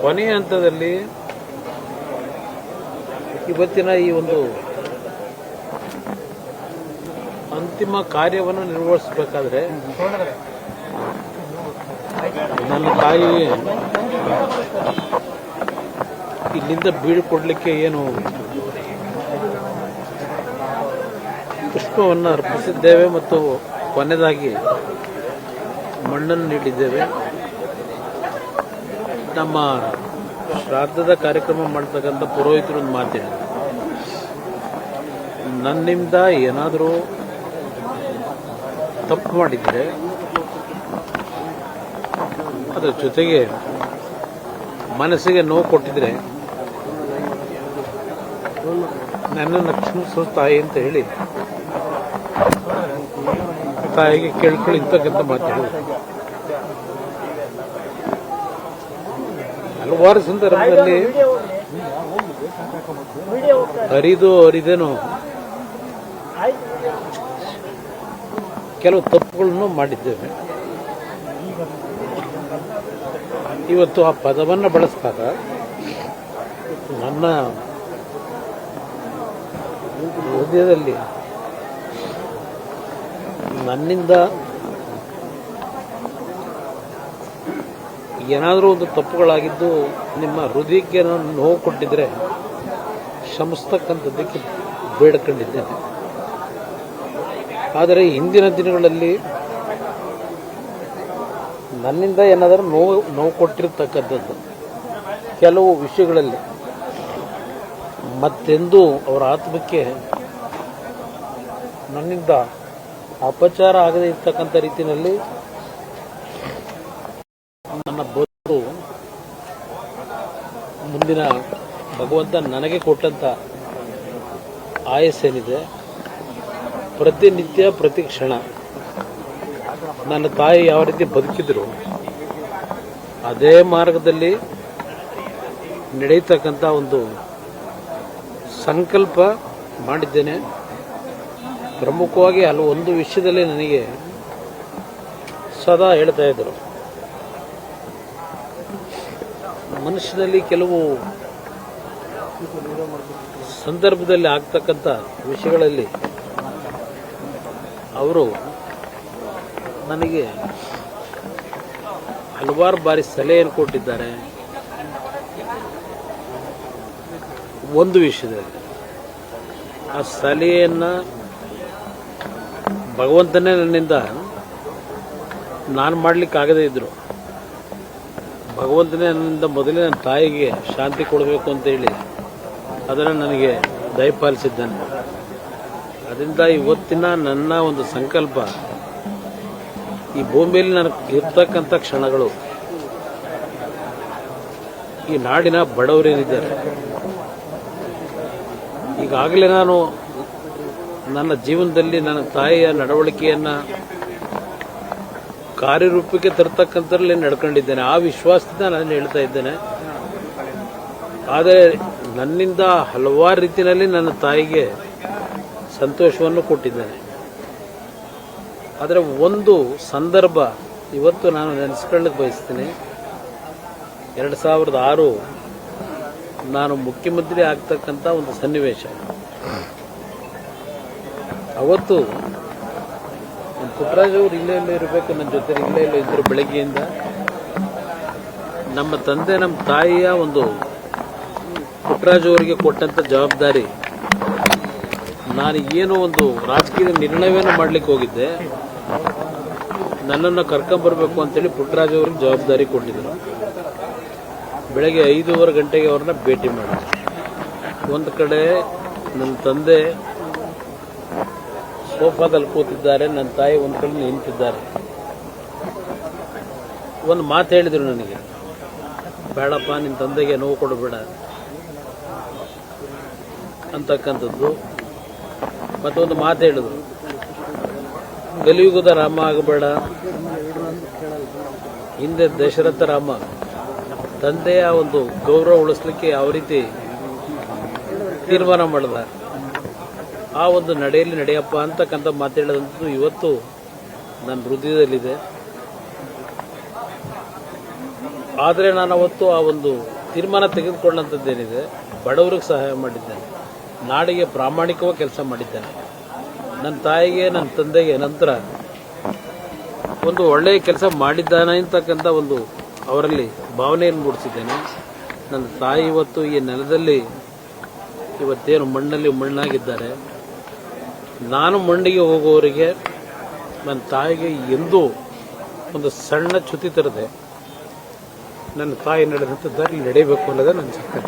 ಕೊನೆಯ ಹಂತದಲ್ಲಿ ಇವತ್ತಿನ ಈ ಒಂದು ಅಂತಿಮ ಕಾರ್ಯವನ್ನು ನಿರ್ವಹಿಸಬೇಕಾದ್ರೆ ನನ್ನ ತಾಯಿ ಇಲ್ಲಿಂದ ಬೀಳ್ಕೊಡ್ಲಿಕ್ಕೆ ಏನು ಪುಷ್ಪವನ್ನು ಅರ್ಪಿಸಿದ್ದೇವೆ ಮತ್ತು ಕೊನೆಯದಾಗಿ ಮಣ್ಣನ್ನು ನೀಡಿದ್ದೇವೆ. ನಮ್ಮ ಶ್ರಾದ್ದದ ಕಾರ್ಯಕ್ರಮ ಮಾಡ್ತಕ್ಕಂಥ ಪುರೋಹಿತರು ಒಂದು ಮಾತಿದೆ, ನನ್ನಿಂದ ಏನಾದರೂ ತಪ್ಪು ಮಾಡಿದರೆ ಅದರ ಜೊತೆಗೆ ಮನಸ್ಸಿಗೆ ನೋವು ಕೊಟ್ಟಿದ್ರೆ ನನ್ನನ್ನು ಕ್ಷಮಿಸು ತಾಯಿ ಅಂತ ಹೇಳಿ ತಾಯಿಗೆ ಕೇಳ್ಕೊಳ್ಳಿ ಇಂತಕ್ಕಂಥ ಮಾತುಗಳು. ಹಲವಾರು ಸಂದರ್ಭದಲ್ಲಿ ಅರಿದೇನೋ ಕೆಲವು ತಪ್ಪುಗಳನ್ನು ಮಾಡಿದ್ದೇವೆ. ಇವತ್ತು ಆ ಪದವನ್ನು ಬಳಸಿದಾಗ ನನ್ನ ಹೃದಯದಲ್ಲಿ ನನ್ನಿಂದ ಏನಾದರೂ ಒಂದು ತಪ್ಪುಗಳಾಗಿದ್ದು ನಿಮ್ಮ ಹೃದಯಕ್ಕೆ ನಾನು ನೋವು ಕೊಟ್ಟಿದ್ರೆ ಕ್ಷಮಿಸ್ತಕ್ಕಂಥದ್ದಕ್ಕೆ ಬೇಡ್ಕೊಂಡಿದ್ದೇನೆ. ಆದರೆ ಹಿಂದಿನ ದಿನಗಳಲ್ಲಿ ನನ್ನಿಂದ ಏನಾದರೂ ನೋವು ಕೊಟ್ಟಿರ್ತಕ್ಕಂಥದ್ದು ಕೆಲವು ವಿಷಯಗಳಲ್ಲಿ ಮತ್ತೆಂದೂ ಅವರ ಆತ್ಮಕ್ಕೆ ನನ್ನಿಂದ ಅಪಚಾರ ಆಗದೇ ಇರ್ತಕ್ಕಂಥ ರೀತಿಯಲ್ಲಿ ನನ್ನ ಬದುಕು ಮುಂದಿನ ಭಗವಂತ ನನಗೆ ಕೊಟ್ಟಂತ ಆಯಸ್ಸೇನಿದೆ, ಪ್ರತಿನಿತ್ಯ ಪ್ರತಿ ಕ್ಷಣ ನನ್ನ ತಾಯಿ ಯಾವ ರೀತಿ ಬದುಕಿದ್ರು ಅದೇ ಮಾರ್ಗದಲ್ಲಿ ನಡೆಯತಕ್ಕಂಥ ಒಂದು ಸಂಕಲ್ಪ ಮಾಡಿದ್ದೇನೆ. ಪ್ರಮುಖವಾಗಿ ಒಂದು ವಿಷಯದಲ್ಲಿ ನನಗೆ ಸದಾ ಹೇಳ್ತಾ ಇದ್ರು, ಮನುಷ್ಯನಲ್ಲಿ ಕೆಲವು ಸಂದರ್ಭದಲ್ಲಿ ಆಗ್ತಕ್ಕಂಥ ವಿಷಯಗಳಲ್ಲಿ ಅವರು ನನಗೆ ಹಲವಾರು ಬಾರಿ ಸಲಹೆಯನ್ನು ಕೊಟ್ಟಿದ್ದಾರೆ. ಒಂದು ವಿಷಯದಲ್ಲಿ ಆ ಸಲಹೆಯನ್ನು ಭಗವಂತನೇ ನನ್ನಿಂದ ನಾನು ಮಾಡಲಿಕ್ಕಾಗದೇ ಇದ್ರು ಭಗವಂತನೇ ನನ್ನಿಂದ ಮೊದಲೇ ನನ್ನ ತಾಯಿಗೆ ಶಾಂತಿ ಕೊಡಬೇಕು ಅಂತೇಳಿ ಅದನ್ನು ನನಗೆ ದಯಪಾಲಿಸಿದ್ದಾನೆ. ಅದರಿಂದ ಇವತ್ತಿನ ನನ್ನ ಒಂದು ಸಂಕಲ್ಪ, ಈ ಭೂಮಿಯಲ್ಲಿ ನನಗೆ ಇರ್ತಕ್ಕಂಥ ಕ್ಷಣಗಳು ಈ ನಾಡಿನ ಬಡವರೇನಿದ್ದಾರೆ, ಈಗಾಗಲೇ ನಾನು ನನ್ನ ಜೀವನದಲ್ಲಿ ನನ್ನ ತಾಯಿಯ ನಡವಳಿಕೆಯನ್ನು ಕಾರ್ಯರೂಪಕ್ಕೆ ತರ್ತಕ್ಕಂಥದ್ರಲ್ಲಿ ನಡ್ಕೊಂಡಿದ್ದೇನೆ. ಆ ವಿಶ್ವಾಸದಿಂದ ನಾನು ಹೇಳ್ತಾ ಇದ್ದೇನೆ. ಆದರೆ ನನ್ನಿಂದ ಹಲವಾರು ರೀತಿಯಲ್ಲಿ ನನ್ನ ತಾಯಿಗೆ ಸಂತೋಷವನ್ನು ಕೊಟ್ಟಿದ್ದೇನೆ. ಆದರೆ ಒಂದು ಸಂದರ್ಭ ಇವತ್ತು ನಾನು ನೆನೆಸ್ಕೊಳ್ಳಕ್ಕೆ ಬಯಸ್ತೀನಿ. 2006 ನಾನು ಮುಖ್ಯಮಂತ್ರಿ ಆಗ್ತಕ್ಕಂಥ ಒಂದು ಸನ್ನಿವೇಶ. ಅವತ್ತು ಪುಟ್ಟರಾಜ್ ಅವರು ಇಲ್ಲೇ ಇರಬೇಕು, ನನ್ನ ಜೊತೆ ಇಲ್ಲೇ ಇದ್ದರು. ಬೆಳಗ್ಗೆಯಿಂದ ನಮ್ಮ ತಂದೆ ನಮ್ಮ ತಾಯಿಯ ಒಂದು ಪುಟ್ಟರಾಜ್ ಅವರಿಗೆ ಕೊಟ್ಟಂತ ಜವಾಬ್ದಾರಿ, ನಾನು ಏನೋ ಒಂದು ರಾಜಕೀಯ ನಿರ್ಣಯವನ್ನು ಮಾಡಲಿಕ್ಕೆ ಹೋಗಿದ್ದೆ, ನನ್ನನ್ನು ಕರ್ಕೊಂಬರ್ಬೇಕು ಅಂತೇಳಿ ಪುಟ್ಟರಾಜ್ ಅವ್ರಿಗೆ ಜವಾಬ್ದಾರಿ ಕೊಟ್ಟಿದ್ದರು. ಬೆಳಗ್ಗೆ 5:15 ಗಂಟೆಗೆ ಅವ್ರನ್ನ ಭೇಟಿ ಮಾಡಿದೆ. ಒಂದು ಕಡೆ ನನ್ನ ತಂದೆ ಸೋಫಾದಲ್ಲಿ ಕೂತಿದ್ದಾರೆ, ನನ್ನ ತಾಯಿ ಒಂದು ಕಡೆ ನಿಂತಿದ್ದಾರೆ. ಒಂದು ಮಾತು ಹೇಳಿದರು ನನಗೆ, ಬೇಡಪ್ಪ ನಿನ್ನ ತಂದೆಗೆ ನೋವು ಕೊಡಬೇಡ ಅಂತಕ್ಕಂಥದ್ದು. ಮತ್ತೊಂದು ಮಾತು ಹೇಳಿದ್ರು, ಕಲಿಯುಗದ ರಾಮ ಆಗಬೇಡ, ಹಿಂದೆ ದಶರಥ ರಾಮ. ತಂದೆಯ ಒಂದು ಗೌರವ ಉಳಿಸ್ಲಿಕ್ಕೆ ಯಾವ ರೀತಿ ತೀರ್ಮಾನ ಮಾಡಿದ, ಆ ಒಂದು ನಡೆಯಲ್ಲಿ ನಡೆಯಪ್ಪ ಅಂತಕ್ಕಂಥ ಮಾತಾಡೋದಂಥದ್ದು ಇವತ್ತು ನನ್ನ ಹೃದಯದಲ್ಲಿದೆ. ಆದರೆ ನಾನು ಅವತ್ತು ಆ ಒಂದು ತೀರ್ಮಾನ ತೆಗೆದುಕೊಳ್ಳುವಂಥದ್ದೇನಿದೆ, ಬಡವರಿಗೆ ಸಹಾಯ ಮಾಡಿದ್ದೇನೆ, ನಾಡಿಗೆ ಪ್ರಾಮಾಣಿಕವಾಗಿ ಕೆಲಸ ಮಾಡಿದ್ದೇನೆ. ನನ್ನ ತಾಯಿಗೆ, ನನ್ನ ತಂದೆಗೆ ನಂತರ ಒಂದು ಒಳ್ಳೆಯ ಕೆಲಸ ಮಾಡಿದ್ದಾನೆ ಅಂತಕ್ಕಂಥ ಒಂದು ಅವರಲ್ಲಿ ಭಾವನೆಯನ್ನು ಮೂಡಿಸಿದ್ದೇನೆ. ನನ್ನ ತಾಯಿ ಇವತ್ತು ಈ ನೆಲದಲ್ಲಿ ಇವತ್ತೇನು ಮಣ್ಣಲ್ಲಿ ಮಣ್ಣಾಗಿದ್ದಾರೆ. ನಾನು ಮಣ್ಣಿಗೆ ಹೋಗುವವರಿಗೆ, ನನ್ನ ತಾಯಿಗೆ ಎಂದೂ ಒಂದು ಸಣ್ಣ ಚ್ಯುತಿ ತರದೆ ನನ್ನ ತಾಯಿ ನಡೆದಂಥ ದಾರಿ ನಡೆಯಬೇಕು ಅನ್ನೋದೇ ನನ್ನ ಸಂಕಲ್ಪ.